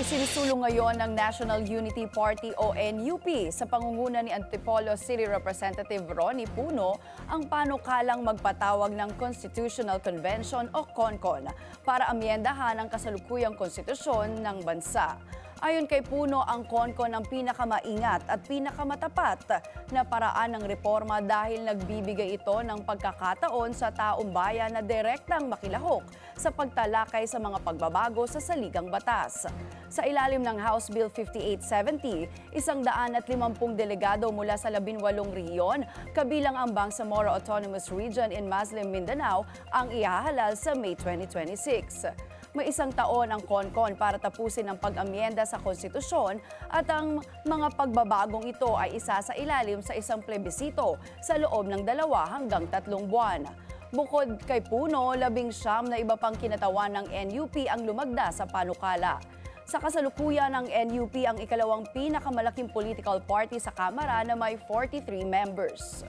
Isinusulong ngayon ng National Unity Party o NUP sa pangunguna ni Antipolo City Representative Ronnie Puno ang panukalang magpatawag ng Constitutional Convention o CONCON para amyendahan ang kasalukuyang konstitusyon ng bansa. Ayon kay Puno, ang CONCON ang pinakamaingat at pinakamatapat na paraan ng reforma dahil nagbibigay ito ng pagkakataon sa taong bayan na direktang makilahok sa pagtalakay sa mga pagbabago sa saligang batas. Sa ilalim ng House Bill 5870, 150 delegado mula sa 18 rehiyon, kabilang ang Bangsamoro Autonomous Region in Muslim Mindanao, ang ihahalal sa May 2026. May isang taon ang CONCON para tapusin ang pag-amyenda sa konstitusyon at ang mga pagbabagong ito ay isa sa ilalim sa isang plebisito sa loob ng 2 hanggang 3 buwan. Bukod kay Puno, 19 na iba pang kinatawan ng NUP ang lumagda sa panukala. Sa kasalukuyan ng NUP ang ikalawang pinakamalaking political party sa Kamara na may 43 members.